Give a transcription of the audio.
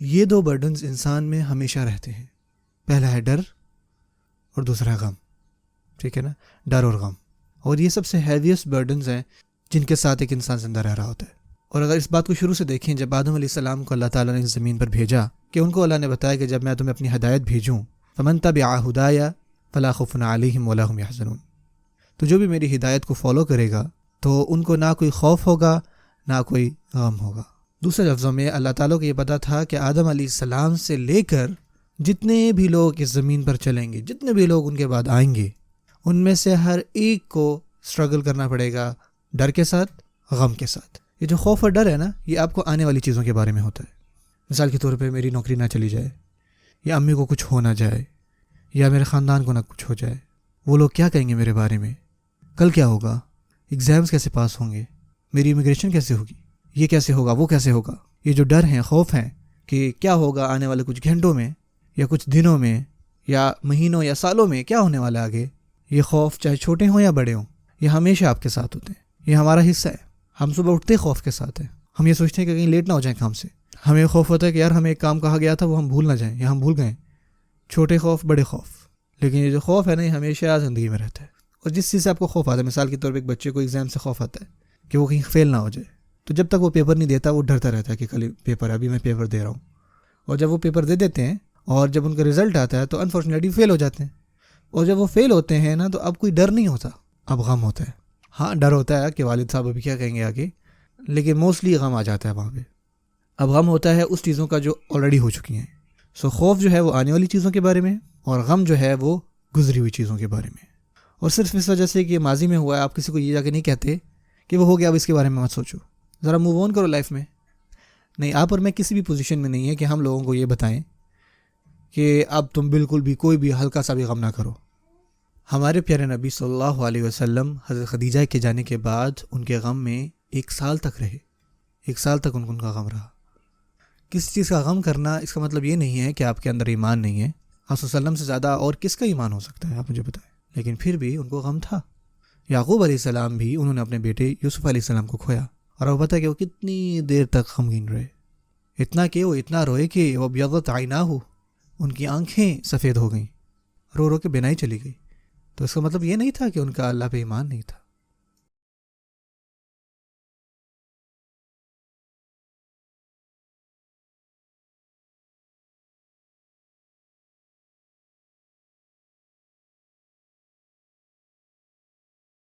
یہ دو برڈنز انسان میں ہمیشہ رہتے ہیں. پہلا ہے ڈر اور دوسرا غم. ٹھیک ہے نا, ڈر اور غم. اور یہ سب سے ہیویسٹ برڈنز ہیں جن کے ساتھ ایک انسان زندہ رہ رہا ہوتا ہے. اور اگر اس بات کو شروع سے دیکھیں, جب آدم علیہ السلام کو اللہ تعالیٰ نے اس زمین پر بھیجا, کہ ان کو اللہ نے بتایا کہ جب میں تمہیں اپنی ہدایت بھیجوں فمن تبع ہدایا فلا خوف علیہم ولا هم يحزنون, تو جو بھی میری ہدایت کو فالو کرے گا تو ان کو نہ کوئی خوف ہوگا نہ کوئی غم ہوگا. دوسرے لفظوں میں اللہ تعالیٰ کو یہ پتہ تھا کہ آدم علیہ السلام سے لے کر جتنے بھی لوگ اس زمین پر چلیں گے, جتنے بھی لوگ ان کے بعد آئیں گے, ان میں سے ہر ایک کو سٹرگل کرنا پڑے گا ڈر کے ساتھ, غم کے ساتھ. یہ جو خوف اور ڈر ہے نا, یہ آپ کو آنے والی چیزوں کے بارے میں ہوتا ہے. مثال کے طور پہ میری نوکری نہ چلی جائے, یا امی کو کچھ ہو نہ جائے, یا میرے خاندان کو نہ کچھ ہو جائے. وہ لوگ کیا کہیں گے میرے بارے میں, کل کیا ہوگا, ایگزامز کیسے پاس ہوں گے, میری امیگریشن کیسے ہوگی, یہ کیسے ہوگا, وہ کیسے ہوگا. یہ جو ڈر ہیں, خوف ہیں کہ کیا ہوگا آنے والے کچھ گھنٹوں میں یا کچھ دنوں میں یا مہینوں یا سالوں میں, کیا ہونے والا آگے, یہ خوف چاہے چھوٹے ہوں یا بڑے ہوں, یہ ہمیشہ آپ کے ساتھ ہوتے ہیں. یہ ہمارا حصہ ہے. ہم صبح اٹھتے خوف کے ساتھ ہیں. ہم یہ سوچتے ہیں کہ کہیں لیٹ نہ ہو جائیں کام سے. ہمیں خوف ہوتا ہے کہ یار ہمیں ایک کام کہا گیا تھا وہ ہم بھول نہ جائیں, یا ہم بھول گئے. چھوٹے خوف, بڑے خوف. لیکن یہ جو خوف ہے نا, یہ ہمیشہ زندگی میں رہتا ہے. اور جس چیز سے آپ کو خوف آتا ہے, مثال کے طور پہ ایک بچے کو ایگزام سے خوف آتا ہے کہ وہ کہیں فیل نہ ہو جائے, تو جب تک وہ پیپر نہیں دیتا وہ ڈرتا رہتا ہے کہ کل پیپر ہے, ابھی میں پیپر دے رہا ہوں. اور جب وہ پیپر دے دیتے ہیں اور جب ان کا رزلٹ آتا ہے تو انفارچونیٹلی فیل ہو جاتے ہیں. اور جب وہ فیل ہوتے ہیں نا, تو اب کوئی ڈر نہیں ہوتا, اب غم ہوتا ہے. ہاں ڈر ہوتا ہے کہ والد صاحب ابھی کیا کہیں گے آگے, لیکن موسٹلی غم آ جاتا ہے وہاں پہ. اب غم ہوتا ہے اس چیزوں کا جو آلریڈی ہو چکی ہیں. سو خوف جو ہے وہ آنے والی چیزوں کے بارے میں, اور غم جو ہے وہ گزری ہوئی چیزوں کے بارے میں. اور صرف اس وجہ سے کہ یہ ماضی میں ہوا ہے, آپ کسی کو یہ جا کے نہیں کہتے کہ وہ ہو گیا اب اس کے بارے میں مت سوچو, ذرا موو آن کرو لائف میں. نہیں, آپ اور میں کسی بھی پوزیشن میں نہیں ہے کہ ہم لوگوں کو یہ بتائیں کہ اب تم بالکل بھی کوئی بھی ہلکا سا بھی غم نہ کرو. ہمارے پیارے نبی صلی اللہ علیہ وسلم حضرت خدیجہ کے جانے کے بعد ان کے غم میں 1 سال تک رہے. 1 سال تک ان کا غم رہا. کس چیز کا غم کرنا, اس کا مطلب یہ نہیں ہے کہ آپ کے اندر ایمان نہیں ہے. آپ صلی اللہ علیہ وسلم سے زیادہ اور کس کا ایمان ہو سکتا ہے, آپ مجھے بتائیں. لیکن پھر بھی ان کو غم تھا. یعقوب علیہ السلام بھی, انہوں نے اپنے بیٹے یوسف علیہ السلام کو کھویا, اور آپ پتہ کہ وہ کتنی دیر تک غمگین رہے. اتنا کہ وہ اتنا روئے کہ وہ ابیضت عیناہ, ان کی آنکھیں سفید ہو گئیں, رو رو کے بینائی چلی گئی. تو اس کا مطلب یہ نہیں تھا کہ ان کا اللہ پہ ایمان نہیں تھا.